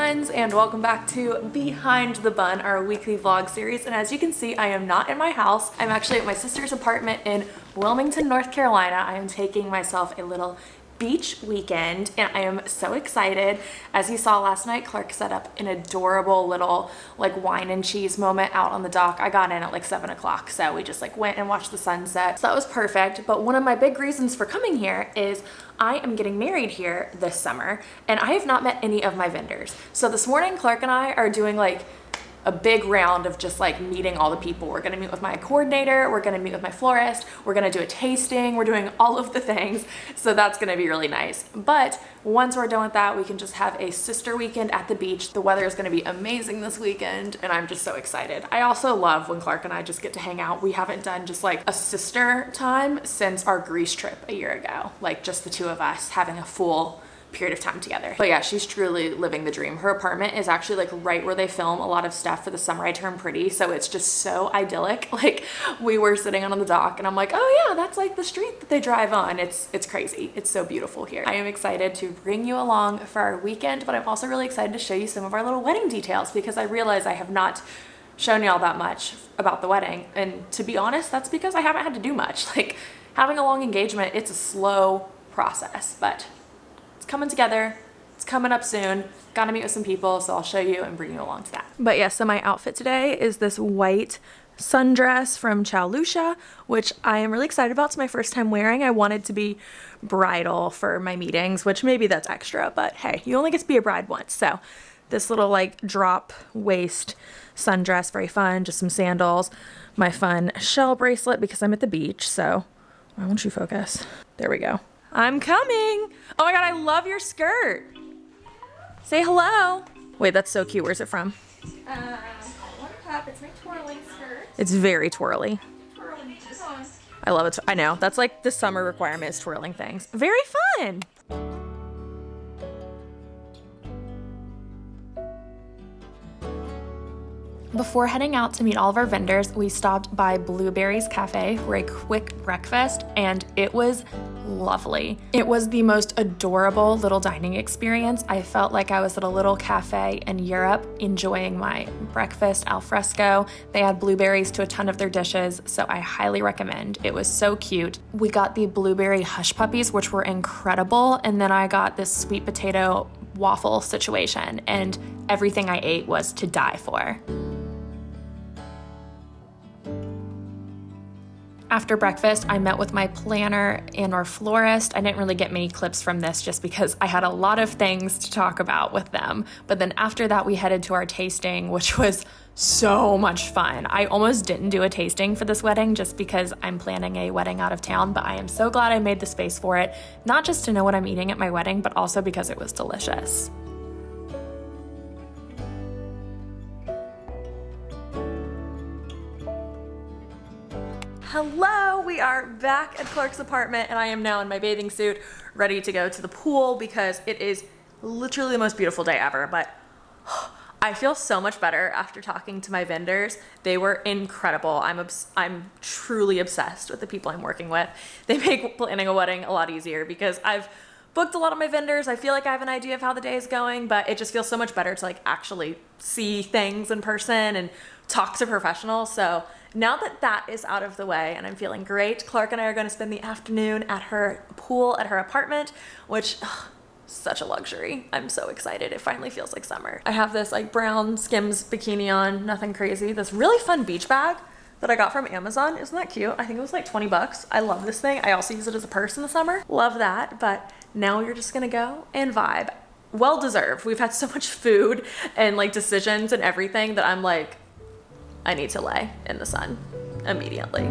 friends, and welcome back to Behind the Bun, our weekly vlog series. And as you can see, I am not in my house. I'm actually at my sister's apartment in Wilmington, North Carolina. I am taking myself a little beach weekend and I am so excited. As you saw last night, Clark set up an adorable little like wine and cheese moment out on the dock. I got in at like 7 o'clock, so we just like went and watched the sunset. So that was perfect. But one of my big reasons for coming here is I am getting married here this summer and I have not met any of my vendors. So this morning, Clark and I are doing like a big round of just like meeting all the people. We're gonna meet with my coordinator, we're gonna meet with my florist, we're gonna do a tasting, we're doing all of the things. So that's gonna be really nice. But once we're done with that, we can just have a sister weekend at the beach. The weather is gonna be amazing this weekend and I'm just so excited. I also love when Clark and I just get to hang out. We haven't done just like a sister time since our Greece trip a year ago. Like just the two of us having a full period of time together. But yeah, she's truly living the dream. Her apartment is actually like right where they film a lot of stuff for The Summer I Turned Pretty, so it's just so idyllic. Like we were sitting on the dock and I'm like, oh yeah, that's like the street that they drive on. It's crazy. It's so beautiful here. I am excited to bring you along for our weekend, but I'm also really excited to show you some of our little wedding details because I realize I have not shown y'all that much about the wedding. And to be honest, that's because I haven't had to do much. Like having a long engagement, it's a slow process, but coming together. It's coming up soon. Gotta meet with some people, so I'll show you and bring you along to that. But yeah, so my outfit today is this white sundress from 𝒞𝒾𝓃𝓀, which I am really excited about. It's my first time wearing. I wanted to be bridal for my meetings, which maybe that's extra, but hey, you only get to be a bride once. So this little like drop waist sundress, very fun, just some sandals, my fun shell bracelet because I'm at the beach. So why won't you focus? There we go. I'm coming. Oh my God, I love your skirt. Say hello. Wait, that's so cute. Where's it from? One cup. It's my twirling skirt. It's very twirly. Twirling. Come on. I love it. I know. That's like the summer requirement is twirling things. Very fun. Before heading out to meet all of our vendors, we stopped by Blueberry's Cafe for a quick breakfast, and it was lovely. It was the most adorable little dining experience. I felt like I was at a little cafe in Europe enjoying my breakfast al fresco. They had blueberries to a ton of their dishes, so I highly recommend. It was so cute. We got the blueberry hush puppies, which were incredible, and then I got this sweet potato waffle situation, and everything I ate was to die for. After breakfast, I met with my planner and our florist. I didn't really get many clips from this just because I had a lot of things to talk about with them. But then after that, we headed to our tasting, which was so much fun. I almost didn't do a tasting for this wedding just because I'm planning a wedding out of town, but I am so glad I made the space for it, not just to know what I'm eating at my wedding, but also because it was delicious. Hello, we are back at Clark's apartment and I am now in my bathing suit ready to go to the pool because it is literally the most beautiful day ever. But I feel so much better after talking to my vendors. They were incredible. I'm truly obsessed with the people I'm working with. They make planning a wedding a lot easier because I've booked a lot of my vendors. I feel like I have an idea of how the day is going, but it just feels so much better to like actually see things in person and talk to professionals. So now that that is out of the way and I'm feeling great, Clark and I are going to spend the afternoon at her pool at her apartment, which such a luxury. I'm so excited. It finally feels like summer. I have this like brown Skims bikini on, nothing crazy. This really fun beach bag that I got from Amazon. Isn't that cute? I think it was like 20 bucks. I love this thing. I also use it as a purse in the summer. Love that. But now you're just gonna go and vibe. Well deserved. We've had so much food and like decisions and everything that I'm like, I need to lay in the sun immediately.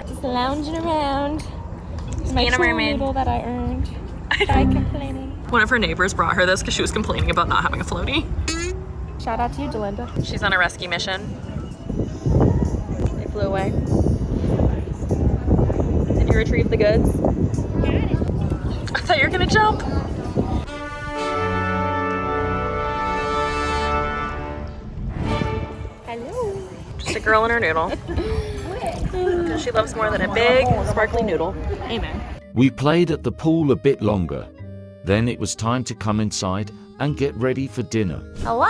Just lounging around. My Being a mermaid. noodle that I earned by complaining. One of her neighbors brought her this because she was complaining about not having a floaty. Shout out to you, Delinda. She's on a rescue mission. They flew away. Did you retrieve the goods? Got it. I thought you were gonna jump. Hello. girl and her noodle. She loves more than a big, sparkly noodle. Amen. We played at the pool a bit longer. Then it was time to come inside and get ready for dinner. Hello?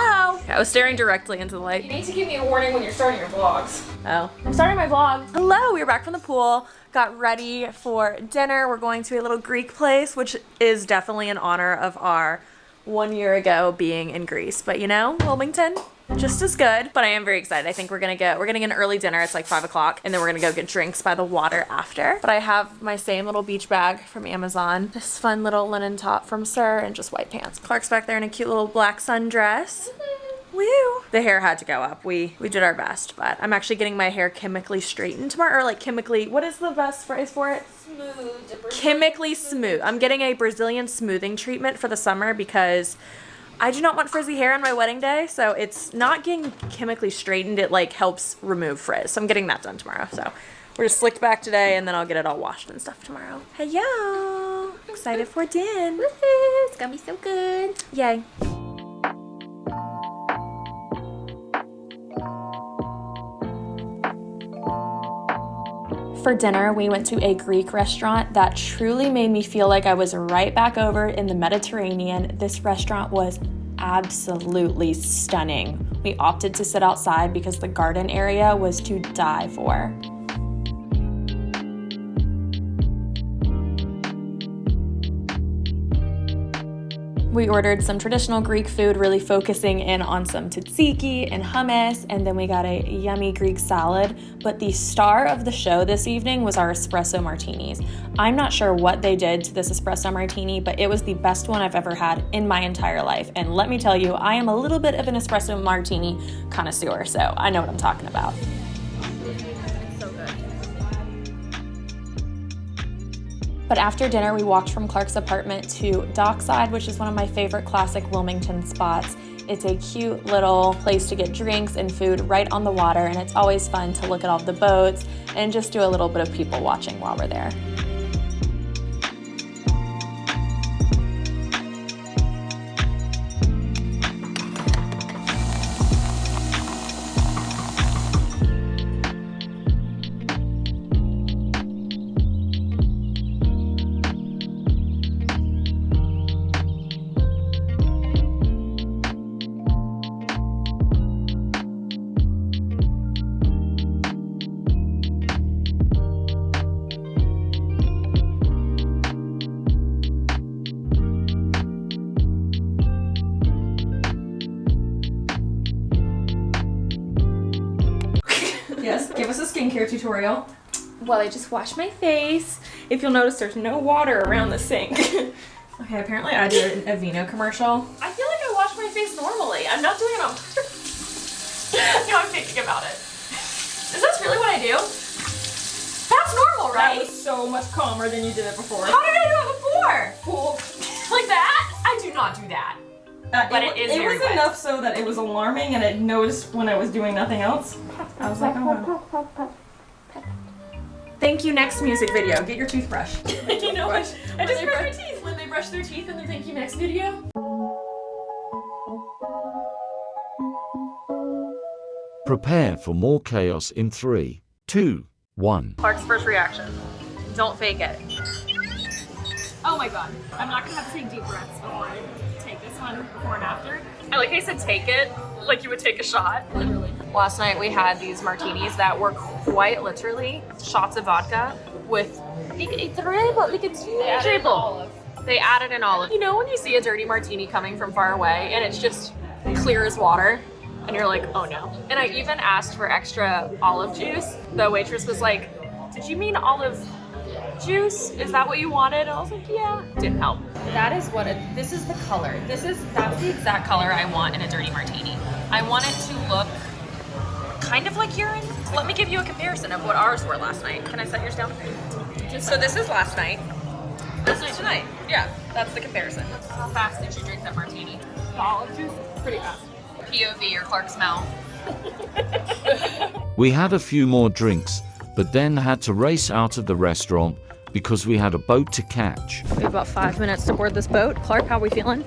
I was staring directly into the light. You need to give me a warning when you're starting your vlogs. Oh, I'm starting my vlog. Hello, we are back from the pool. Got ready for dinner. We're going to a little Greek place, which is definitely in honor of our 1 year ago being in Greece. But you know, Wilmington, just as good. But I am very excited. I think we're getting an early dinner. It's like 5 o'clock, and then we're gonna go get drinks by the water after. But I have my same little beach bag from Amazon, this fun little linen top from Sir, and just white pants. Clark's back there in a cute little black sundress. Woo! The hair had to go up. We did our best, but I'm actually getting my hair chemically straightened tomorrow, or like chemically, what is the best phrase for it? Smooth. Chemically smooth. I'm getting a Brazilian smoothing treatment for the summer because I do not want frizzy hair on my wedding day, so it's not getting chemically straightened. It like helps remove frizz. So I'm getting that done tomorrow. So we're just slicked back today, and then I'll get it all washed and stuff tomorrow. Hey yo! Excited for din. It's gonna be so good. Yay. For dinner, we went to a Greek restaurant that truly made me feel like I was right back over in the Mediterranean. This restaurant was absolutely stunning. We opted to sit outside because the garden area was to die for. We ordered some traditional Greek food, really focusing in on some tzatziki and hummus, and then we got a yummy Greek salad. But the star of the show this evening was our espresso martinis. I'm not sure what they did to this espresso martini, but it was the best one I've ever had in my entire life. And let me tell you, I am a little bit of an espresso martini connoisseur, so I know what I'm talking about. But after dinner, we walked from Clark's apartment to Dockside, which is one of my favorite classic Wilmington spots. It's a cute little place to get drinks and food right on the water, and it's always fun to look at all the boats and just do a little bit of people watching while we're there. Yes, give us a skincare tutorial. Well, I just washed my face. If you'll notice, there's no water around the sink. Okay, apparently I did a Vino commercial. I feel like I wash my face normally. I'm not doing it on purpose. Now I'm thinking about it. Is this really what I do? That's normal, right? That was so much calmer than you did it before. How did I do it before? Well, like that? I do not do that. But it is very was wet. enough so that it was alarming, and it noticed when I was doing nothing else. I was like, oh. Thank you, next music video. Get your toothbrush. You know what? I just brush my teeth. teeth. When they brush their teeth in the thank you next video. Prepare for more chaos in 3, 2, 1. Clark's first reaction. Don't fake it. Oh my god. I'm not gonna have to take deep breaths before I take this one before and after. I like I said take it like you would take a shot. Literally. Last night we had these martinis that were quite literally shots of vodka with They added an olive. You know when you see a dirty martini coming from far away and it's just clear as water and you're like, oh no. And I even asked for extra olive juice. The waitress was like, did you mean olive juice? Is that what you wanted? And I was like, yeah. Didn't help. That is what this is the color. That's the exact color I want in a dirty martini. I want it to look kind of like urine. Let me give you a comparison of what ours were last night. Can I set yours down? So this is last night. This is tonight. Yeah, that's the comparison. How fast did you drink that martini? The olive juice, pretty fast. POV or Clark's mouth. We had a few more drinks, but then had to race out of the restaurant because we had a boat to catch. We have about 5 minutes to board this boat. Clark, how are we feeling?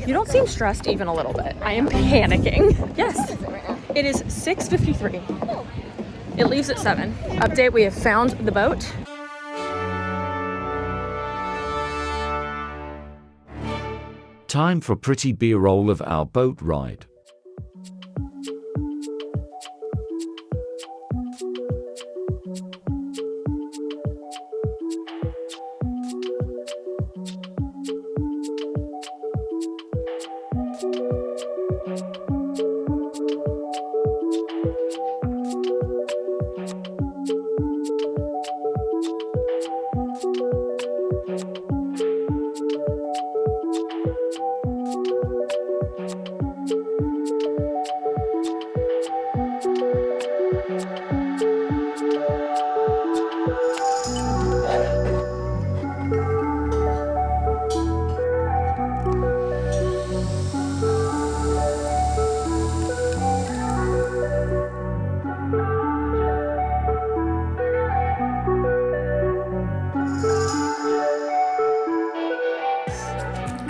You don't seem stressed even a little bit. I am panicking. Yes, it is 6:53. It leaves at 7. Update, we have found the boat. Time for pretty B-roll of our boat ride.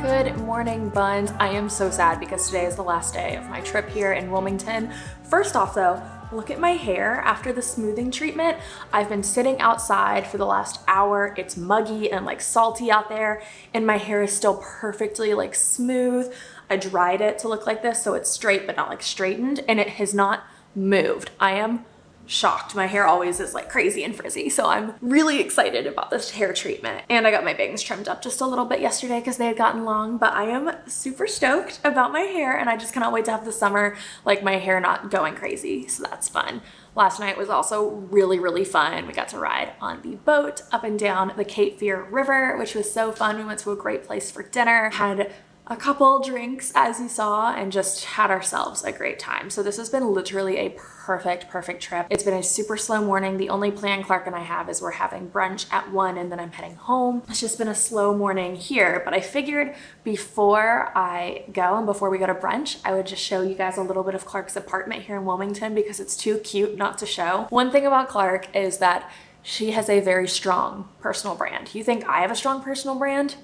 Good morning, buns. I am so sad because today is the last day of my trip here in Wilmington. First off though, look at my hair after the smoothing treatment. I've been sitting outside for the last hour. It's muggy and like salty out there and my hair is still perfectly like smooth. I dried it to look like this so it's straight but not like straightened, and it has not moved. I am shocked. My hair always is like crazy and frizzy, so I'm really excited about this hair treatment. And I got my bangs trimmed up just a little bit yesterday because they had gotten long, but I am super stoked about my hair and I just cannot wait to have the summer like my hair not going crazy, so that's fun. Last night was also really fun. We got to ride on the boat up and down the Cape Fear River, which was so fun. We went to a great place for dinner, had a couple drinks as you saw, and just had ourselves a great time. So this has been literally a perfect trip. It's been a super slow morning. The only plan Clark and I have is we're having brunch at 1 and then I'm heading home. It's just been a slow morning here, but I figured before I go and before we go to brunch, I would just show you guys a little bit of Clark's apartment here in Wilmington because it's too cute not to show. One thing about Clark is that she has a very strong personal brand. You think I have a strong personal brand?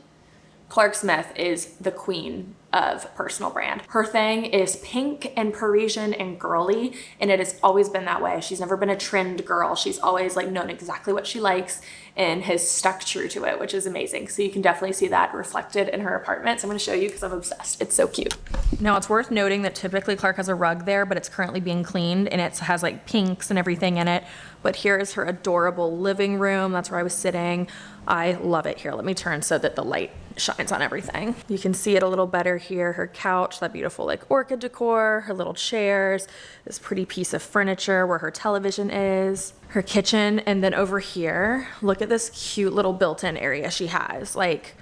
Clark Smith is the queen of personal brand. Her thing is pink and Parisian and girly, and it has always been that way. She's never been a trend girl. She's always like known exactly what she likes and has stuck true to it, which is amazing. So you can definitely see that reflected in her apartment. So I'm gonna show you because I'm obsessed. It's so cute. Now it's worth noting that typically Clark has a rug there, but it's currently being cleaned and it has like pinks and everything in it. But here is her adorable living room. That's where I was sitting. I love it here. Let me turn so that the light shines on everything. You can see it a little better here. Her couch, that beautiful like orchid decor, her little chairs, this pretty piece of furniture where her television is, her kitchen, and then over here, look at this cute little built-in area she has. Like,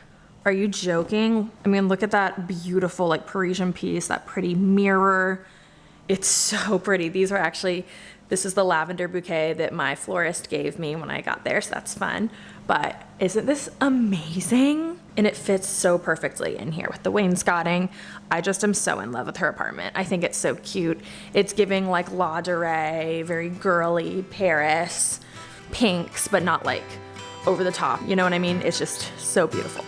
are you joking? I mean, look at that beautiful like Parisian piece, that pretty mirror. It's so pretty. This is the lavender bouquet that my florist gave me when I got there, so that's fun. But isn't this amazing? And it fits so perfectly in here with the wainscoting. I just am so in love with her apartment. I think it's so cute. It's giving like lingerie, very girly Paris, pinks, but not like over the top. You know what I mean? It's just so beautiful.